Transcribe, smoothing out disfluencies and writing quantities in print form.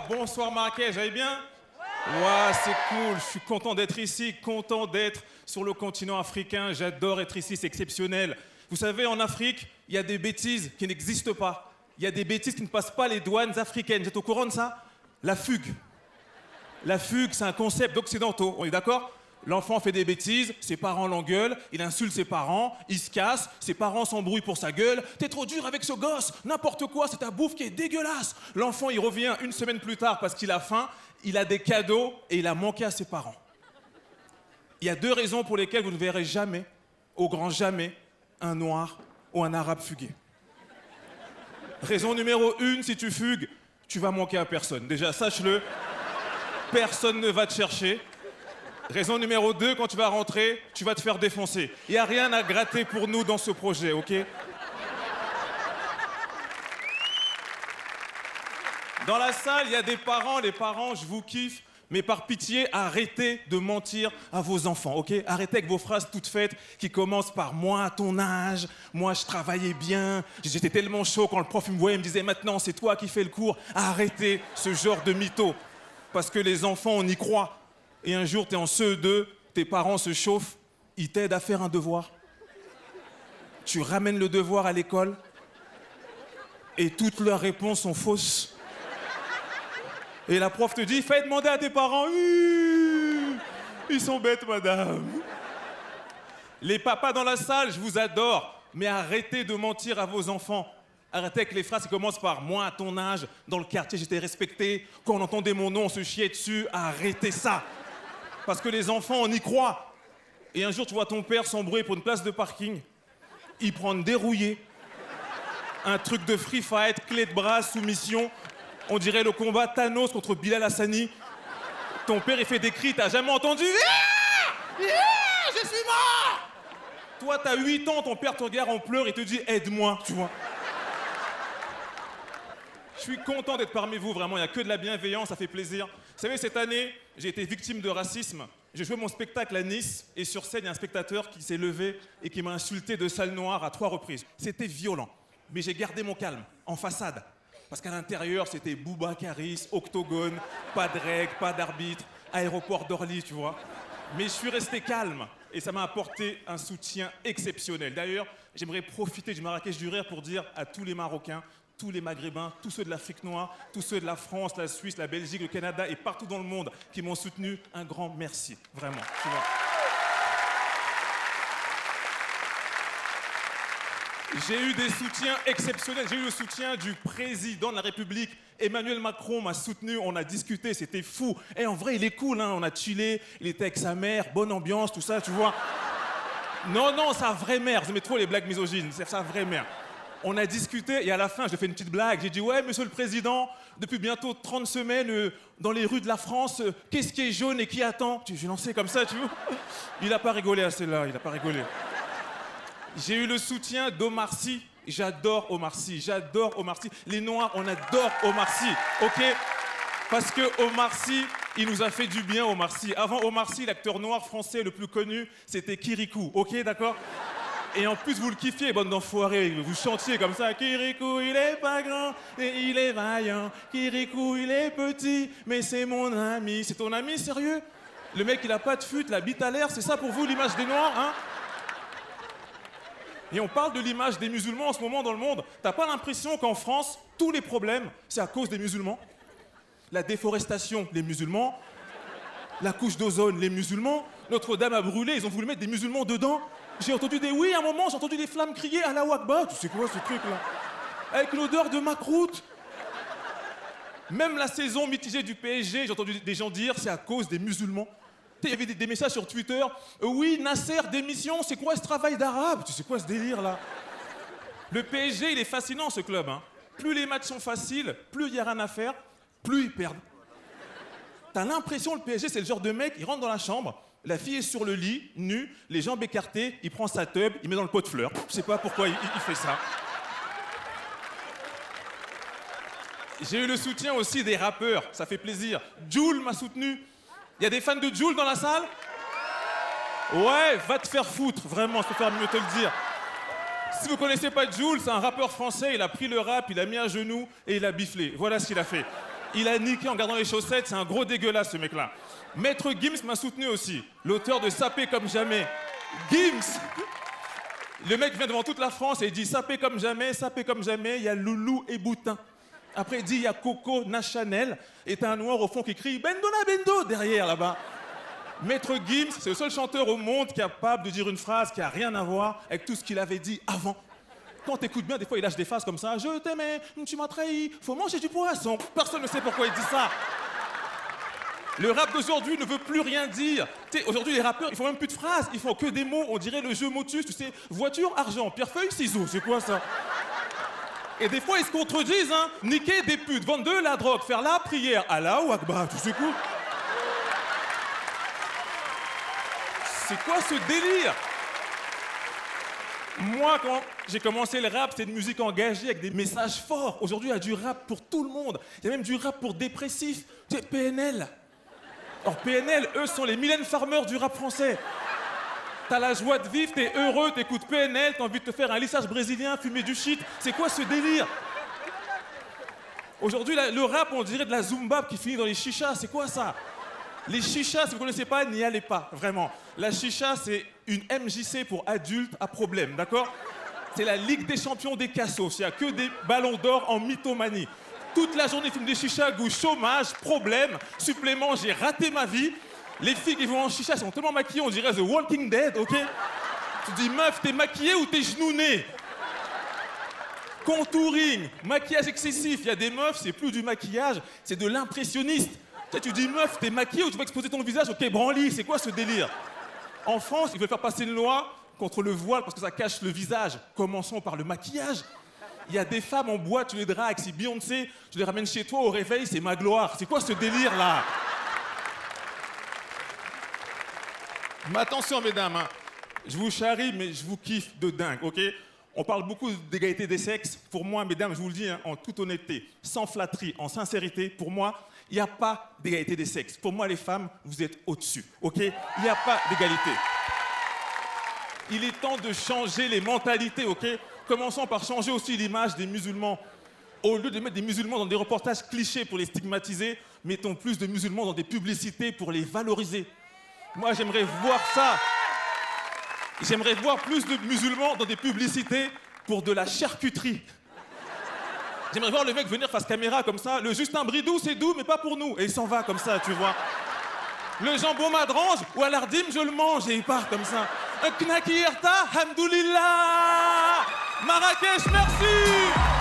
bonsoir Marrakech, vous allez bien? Ouais, c'est cool, je suis content d'être ici, content d'être sur le continent africain, j'adore être ici, c'est exceptionnel. Vous savez, en Afrique, il y a des bêtises qui n'existent pas. Il y a des bêtises qui ne passent pas les douanes africaines. Vous êtes au courant de ça? La fugue. La fugue, c'est un concept d'occidentaux, on est d'accord? L'enfant fait des bêtises, ses parents l'engueulent, il insulte ses parents, il se casse, ses parents s'embrouillent pour sa gueule. T'es trop dur avec ce gosse, n'importe quoi, c'est ta bouffe qui est dégueulasse. L'enfant, il revient une semaine plus tard parce qu'il a faim, il a des cadeaux et il a manqué à ses parents. Il y a deux raisons pour lesquelles vous ne verrez jamais, au grand jamais, un noir ou un arabe fuguer. Raison numéro 1, si tu fugues, tu vas manquer à personne. Déjà, sache-le, personne ne va te chercher. Raison numéro 2, quand tu vas rentrer, tu vas te faire défoncer. Il n'y a rien à gratter pour nous dans ce projet, ok? Dans la salle, il y a des parents. Les parents, je vous kiffe. Mais par pitié, arrêtez de mentir à vos enfants, ok? Arrêtez avec vos phrases toutes faites qui commencent par « moi, à ton âge, moi, je travaillais bien, j'étais tellement chaud quand le prof me voyait, il me disait « maintenant, c'est toi qui fais le cours ». Arrêtez ce genre de mytho. Parce que les enfants, on y croit. Et un jour, t'es en CE2, tes parents se chauffent, ils t'aident à faire un devoir. Tu ramènes le devoir à l'école et toutes leurs réponses sont fausses. Et la prof te dit, fais demander à tes parents. Ils sont bêtes, madame. Les papas dans la salle, je vous adore, mais arrêtez de mentir à vos enfants. Arrêtez avec les phrases qui commencent par « moi, à ton âge, dans le quartier, j'étais respecté. Quand on entendait mon nom, on se chiait dessus. » Arrêtez ça. Parce que les enfants, on y croit. Et un jour, tu vois ton père s'embrouiller pour une place de parking. Il prend une dérouillée. Un truc de free fight, clé de bras, soumission. On dirait le combat Thanos contre Bilal Hassani. Ton père, il fait des cris, t'as jamais entendu? Je suis mort! Toi, t'as 8 ans, ton père te regarde en pleurs et te dit « aide-moi », tu vois. Je suis content d'être parmi vous, vraiment, il n'y a que de la bienveillance, ça fait plaisir. Vous savez, cette année, j'ai été victime de racisme. J'ai joué mon spectacle à Nice et sur scène, il y a un spectateur qui s'est levé et qui m'a insulté de sale noire à 3 reprises. C'était violent, mais j'ai gardé mon calme, en façade. Parce qu'à l'intérieur, c'était Bouba Caris, Octogone, pas de règles, pas d'arbitre, aéroport d'Orly, tu vois. Mais je suis resté calme et ça m'a apporté un soutien exceptionnel. D'ailleurs, j'aimerais profiter du Marrakech du Rire pour dire à tous les Marocains, tous les Maghrébins, tous ceux de l'Afrique noire, tous ceux de la France, la Suisse, la Belgique, le Canada et partout dans le monde qui m'ont soutenu, un grand merci, vraiment. Tu vois. J'ai eu des soutiens exceptionnels. J'ai eu le soutien du président de la République. Emmanuel Macron m'a soutenu, on a discuté, c'était fou. Et en vrai, il est cool, hein, on a chillé, il était avec sa mère, bonne ambiance, tout ça, tu vois. Non, sa vraie mère, vous aimez trop les blagues misogynes, c'est sa vraie mère. On a discuté et à la fin, je fais une petite blague. J'ai dit, ouais, monsieur le président, depuis bientôt 30 semaines, dans les rues de la France, qu'est-ce qui est jaune et qui attend? J'ai lancé comme ça, tu vois. Il n'a pas rigolé à celle-là, il n'a pas rigolé. J'ai eu le soutien d'Omar Sy. J'adore Omar Sy, j'adore Omar Sy. Les Noirs, on adore Omar Sy, ok? Parce que Omar Sy, il nous a fait du bien, Omar Sy. Avant Omar Sy, l'acteur noir français le plus connu, c'était Kirikou, ok, d'accord? Et en plus, vous le kiffiez, bande d'enfoirés. Vous chantiez comme ça. Kirikou, il est pas grand, et il est vaillant. Kirikou, il est petit, mais c'est mon ami. C'est ton ami, sérieux? Le mec, il a pas de fut, la bite à l'air, c'est ça pour vous, l'image des Noirs, hein? Et on parle de l'image des musulmans en ce moment dans le monde. T'as pas l'impression qu'en France, tous les problèmes, c'est à cause des musulmans? La déforestation, les musulmans. La couche d'ozone, les musulmans. Notre-Dame a brûlé, ils ont voulu mettre des musulmans dedans. J'ai entendu des oui à un moment, j'ai entendu des flammes crier « Allahu Akbar ». Tu sais quoi ce truc-là? Avec l'odeur de macroute. Même la saison mitigée du PSG, j'ai entendu des gens dire « c'est à cause des musulmans ». Il y avait des messages sur Twitter « oui, Nasser, démission, c'est quoi ce travail d'arabe ?» Tu sais quoi ce délire-là? Le PSG, il est fascinant ce club, hein. Plus les matchs sont faciles, plus il n'y a rien à faire, plus ils perdent. T'as l'impression, le PSG, c'est le genre de mec, il rentre dans la chambre, la fille est sur le lit, nue, les jambes écartées, il prend sa tub, il met dans le pot de fleurs. Je sais pas pourquoi il fait ça. J'ai eu le soutien aussi des rappeurs, ça fait plaisir. Jul m'a soutenu. Il y a des fans de Jul dans la salle? Ouais, va te faire foutre, vraiment, je préfère mieux te le dire. Si vous connaissez pas Jul, c'est un rappeur français, il a pris le rap, il a mis à genoux et il a biflé. Voilà ce qu'il a fait. Il a niqué en gardant les chaussettes, c'est un gros dégueulasse ce mec-là. Maître Gims m'a soutenu aussi, l'auteur de Sapé comme jamais. Gims. Le mec vient devant toute la France et il dit sapé comme jamais, il y a Loulou et Boutin. Après il dit il y a Coco, Nachanel, et t'as un noir au fond qui crie Bendona Bendo derrière là-bas. Maître Gims, c'est le seul chanteur au monde capable de dire une phrase qui a rien à voir avec tout ce qu'il avait dit avant. Quand t'écoutes bien, des fois il lâche des phrases comme ça, je t'aimais, tu m'as trahi, faut manger du poisson. Personne ne sait pourquoi il dit ça. Le rap d'aujourd'hui ne veut plus rien dire. Aujourd'hui, les rappeurs, ils font même plus de phrases, ils font que des mots. On dirait le jeu Motus, tu sais, voiture, argent, pierre, feuille, ciseaux, c'est quoi ça? Et des fois, ils se contredisent, hein. Niquer des putes, vendre de la drogue, faire la prière, Allah ou Akbar, tu sais quoi? C'est quoi ce délire? Moi, quand j'ai commencé le rap, c'était une musique engagée avec des messages forts. Aujourd'hui, il y a du rap pour tout le monde. Il y a même du rap pour dépressifs. Tu sais, PNL. Or, PNL, eux, sont les Mylène Farmer du rap français. T'as la joie de vivre, t'es heureux, t'écoutes PNL, t'as envie de te faire un lissage brésilien, fumer du shit. C'est quoi ce délire? Aujourd'hui, le rap, on dirait de la zumba qui finit dans les chichas. C'est quoi ça? Les chichas, si vous ne connaissez pas, n'y allez pas, vraiment. La chicha, c'est une MJC pour adultes à problème, d'accord? C'est la Ligue des champions des cassos. Il n'y a que des ballons d'or en mythomanie. Toute la journée, ils fument des chichas, goût chômage, problème, supplément, j'ai raté ma vie. Les filles qui vont en chicha sont tellement maquillées, on dirait The Walking Dead, ok? Tu dis, meuf, t'es maquillée ou t'es genounée? Contouring, maquillage excessif. Il y a des meufs, c'est plus du maquillage, c'est de l'impressionniste. Tu dis, meuf, t'es maquillée ou tu vas exposer ton visage? Ok, branly, c'est quoi ce délire? En France, ils veulent faire passer une loi contre le voile parce que ça cache le visage. Commençons par le maquillage. Il y a des femmes en boîte, tu les dragues, c'est Beyoncé, tu les ramènes chez toi au réveil, c'est ma gloire. C'est quoi ce délire-là? Mais attention, mesdames, hein. Je vous charrie, mais je vous kiffe de dingue, ok? On parle beaucoup d'égalité des sexes. Pour moi, mesdames, je vous le dis, hein, en toute honnêteté, sans flatterie, en sincérité, pour moi, il n'y a pas d'égalité des sexes. Pour moi, les femmes, vous êtes au-dessus, ok? Il n'y a pas d'égalité. Il est temps de changer les mentalités, ok? Commençons par changer aussi l'image des musulmans. Au lieu de mettre des musulmans dans des reportages clichés pour les stigmatiser, mettons plus de musulmans dans des publicités pour les valoriser. Moi, j'aimerais voir ça. J'aimerais voir plus de musulmans dans des publicités pour de la charcuterie. J'aimerais voir le mec venir face caméra comme ça. Le Justin Bridou, c'est doux, mais pas pour nous. Et il s'en va comme ça, tu vois. Le jambon madrange, ou à l'ardim, je le mange et il part comme ça. Un knaki yerta, hamdoulillah. Marrakech, merci.